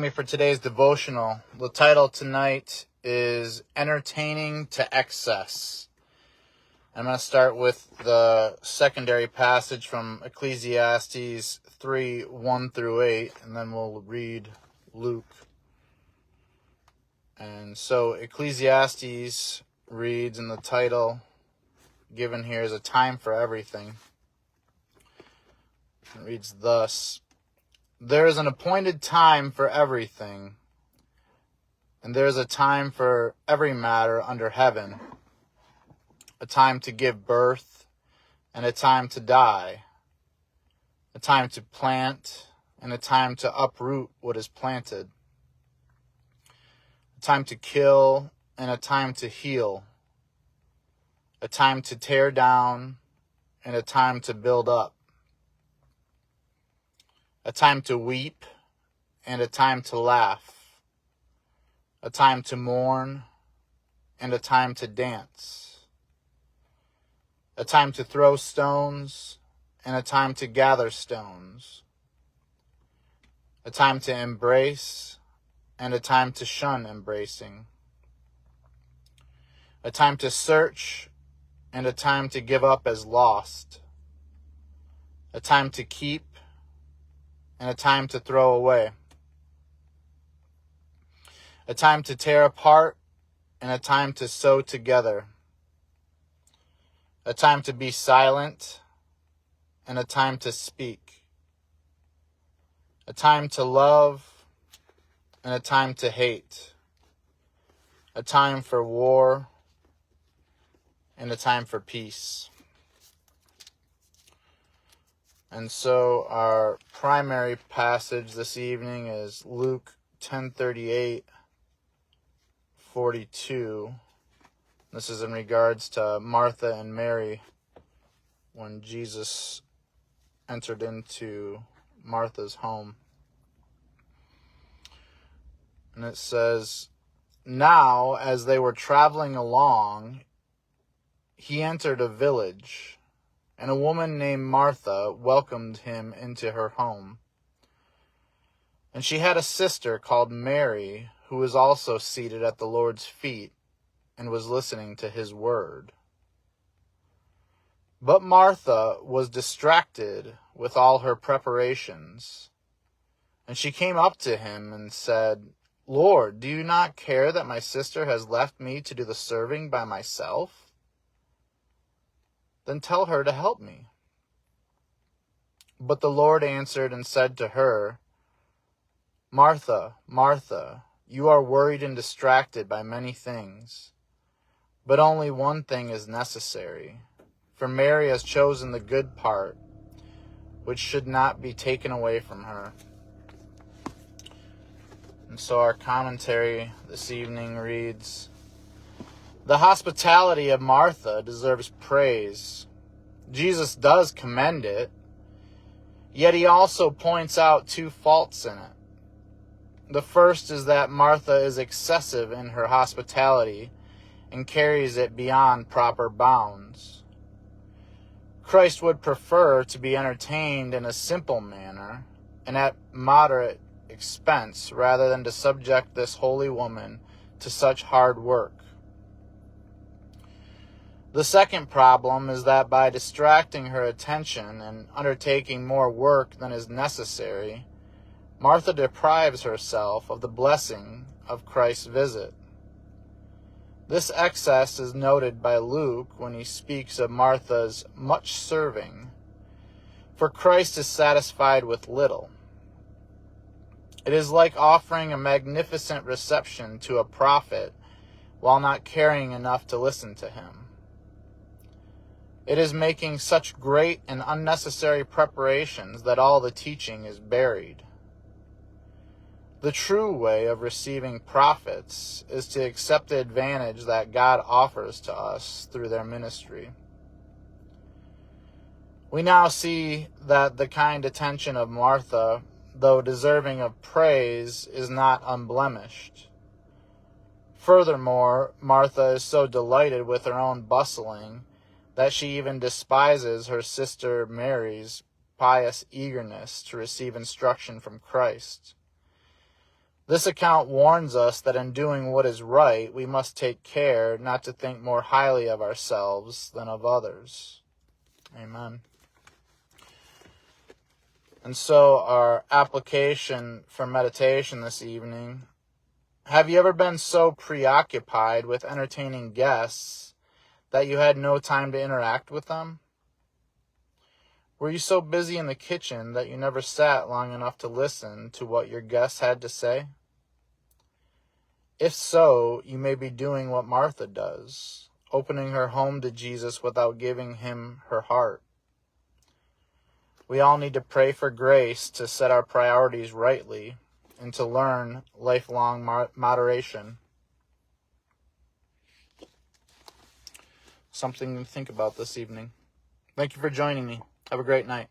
me for today's devotional. The title tonight is Entertaining to Excess. I'm going to start with the secondary passage from Ecclesiastes 3:1-8, and then we'll read Luke. And so Ecclesiastes reads, in the title given here is A Time for Everything. It reads thus: There is an appointed time for everything, and there is a time for every matter under heaven, a time to give birth and a time to die, a time to plant and a time to uproot what is planted, a time to kill and a time to heal, a time to tear down and a time to build up, a time to weep and a time to laugh, a time to mourn and a time to dance, a time to throw stones and a time to gather stones, a time to embrace and a time to shun embracing, a time to search and a time to give up as lost, a time to keep and a time to throw away, a time to tear apart and a time to sew together, a time to be silent and a time to speak, a time to love and a time to hate, a time for war and a time for peace. And so our primary passage this evening is Luke 10:38-42. This is in regards to Martha and Mary when Jesus entered into Martha's home. And it says, Now, as they were traveling along, he entered a village, and a woman named Martha welcomed him into her home. And she had a sister called Mary, who was also seated at the Lord's feet and was listening to his word. But Martha was distracted with all her preparations. And she came up to him and said, Lord, do you not care that my sister has left me to do the serving by myself? Then tell her to help me. But the Lord answered and said to her, Martha, Martha, you are worried and distracted by many things, but only one thing is necessary. For Mary has chosen the good part, which should not be taken away from her. And so our commentary this evening reads, The hospitality of Martha deserves praise. Jesus does commend it, yet he also points out two faults in it. The first is that Martha is excessive in her hospitality and carries it beyond proper bounds. Christ would prefer to be entertained in a simple manner and at moderate expense rather than to subject this holy woman to such hard work. The second problem is that by distracting her attention and undertaking more work than is necessary, Martha deprives herself of the blessing of Christ's visit. This excess is noted by Luke when he speaks of Martha's much serving, for Christ is satisfied with little. It is like offering a magnificent reception to a prophet while not caring enough to listen to him. It is making such great and unnecessary preparations that all the teaching is buried. The true way of receiving prophets is to accept the advantage that God offers to us through their ministry. We now see that the kind attention of Martha, though deserving of praise, is not unblemished. Furthermore, Martha is so delighted with her own bustling that she even despises her sister Mary's pious eagerness to receive instruction from Christ. This account warns us that in doing what is right, we must take care not to think more highly of ourselves than of others. Amen. And so our application for meditation this evening: have you ever been so preoccupied with entertaining guests that you had no time to interact with them? Were you so busy in the kitchen that you never sat long enough to listen to what your guests had to say? If so, you may be doing what Martha does, opening her home to Jesus without giving him her heart. We all need to pray for grace to set our priorities rightly and to learn lifelong moderation. Something to think about this evening. Thank you for joining me. Have a great night.